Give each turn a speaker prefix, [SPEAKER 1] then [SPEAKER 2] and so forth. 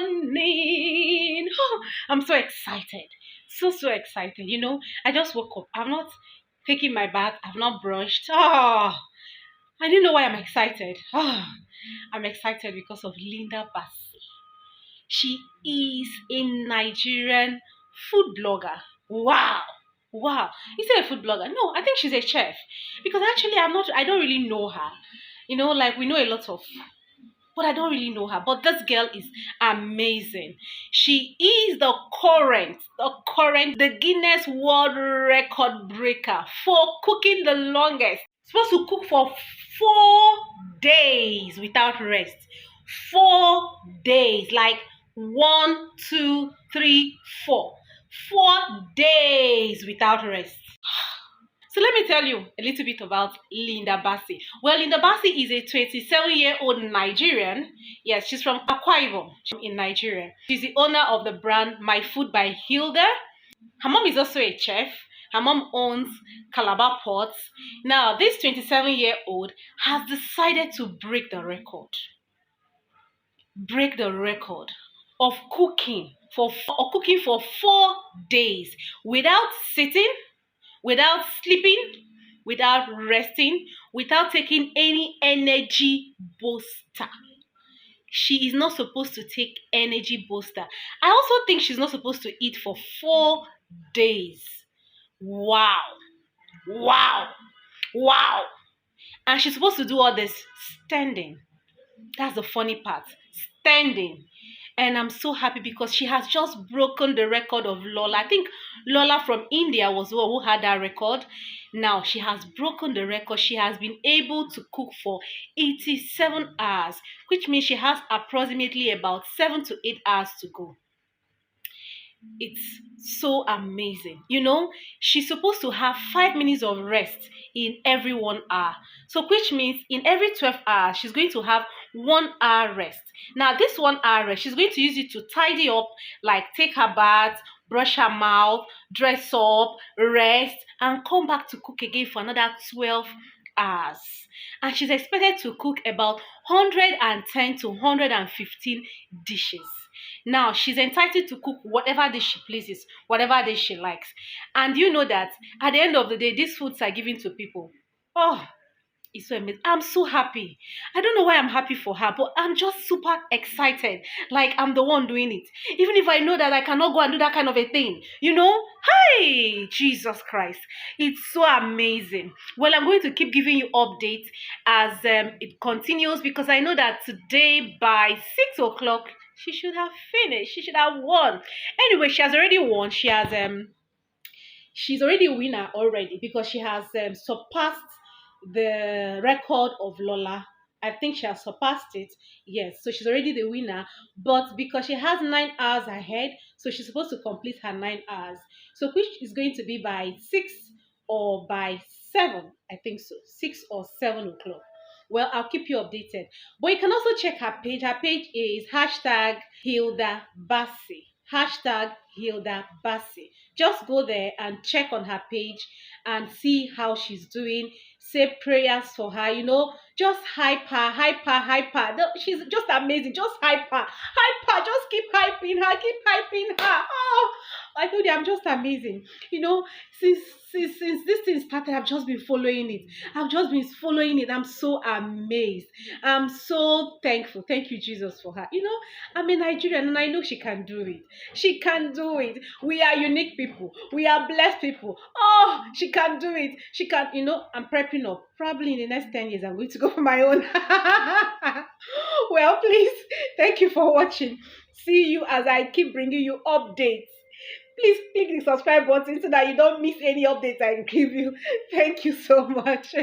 [SPEAKER 1] morning. I'm so excited. So excited. I just woke up. I've not taken my bath. I've not brushed. I didn't know why I'm excited. I'm excited because of Linda Bassy. She is a Nigerian food blogger. Wow. Wow. Is it a food blogger? No, I think she's a chef. Because actually I don't really know her. Like we know a lot of, but I don't really know her. But this girl is amazing. She is the Guinness World Record breaker for cooking the longest. Supposed to cook for 4 days without rest. 4 days, like 1, 2, 3, 4. 4 days without rest. So let me tell you a little bit about Linda Bassy. Well, Linda Bassy is a 27-year-old Nigerian. Yes, she's from Akwa Ibom in Nigeria. She's the owner of the brand My Food by Hilda. Her mom is also a chef. Her mom owns Calabar Pots. Now, this 27-year-old has decided to break the record. Break the record of cooking for 4 days without sitting, without sleeping, without resting, without taking any energy booster. She is not supposed to take energy booster. I also think she's not supposed to eat for 4 days. Wow. Wow. Wow. And she's supposed to do all this standing. That's the funny part. Standing. And I'm so happy because she has just broken the record of Lola. I think Lola from India was the one who had that record. Now she has broken the record. She has been able to cook for 87 hours, which means she has approximately about 7 to 8 hours to go. It's so amazing. She's supposed to have 5 minutes of rest in every 1 hour. So which means in every 12 hours, she's going to have 1 hour rest. Now, this 1 hour rest, she's going to use it to tidy up, like take her bath, brush her mouth, dress up, rest, and come back to cook again for another 12 hours. And she's expected to cook about 110 to 115 dishes. Now, she's entitled to cook whatever dish she pleases, whatever dish she likes. And you know that at the end of the day, these foods are given to people. Oh, it's so amazing. I'm so happy. I don't know why I'm happy for her, but I'm just super excited. Like I'm the one doing it. Even if I know that I cannot go and do that kind of a thing. Hey, Jesus Christ. It's so amazing. Well, I'm going to keep giving you updates as it continues because I know that today by 6 o'clock, she should have finished. She should have won. Anyway, she has already won. She's already a winner already because she has surpassed the record of Lola. I think she has surpassed it. Yes, so she's already the winner. But because she has 9 hours ahead, so she's supposed to complete her 9 hours. So which is going to be by 6 or by 7, I think so. 6 or 7 o'clock. Well, I'll keep you updated. But you can also check her page. Her page is #Hilda Bassy. #Hilda Bassy. Just go there and check on her page and see how she's doing. Say prayers for her, just hype her. No, she's just amazing. Just hype her. Just keep hyping her. Oh, I told you I'm just amazing. Since this thing started, I've just been following it. I'm so amazed. I'm so thankful. Thank you, Jesus, for her. I'm a Nigerian and I know she can do it. She can do it. We are unique people. We are blessed people. Oh, she can do it. She can, I'm prepping up. Probably in the next 10 years, I'm going to go for my own. Well, please, thank you for watching. See you as I keep bringing you updates. Please click the subscribe button so that you don't miss any updates I give you. Thank you so much.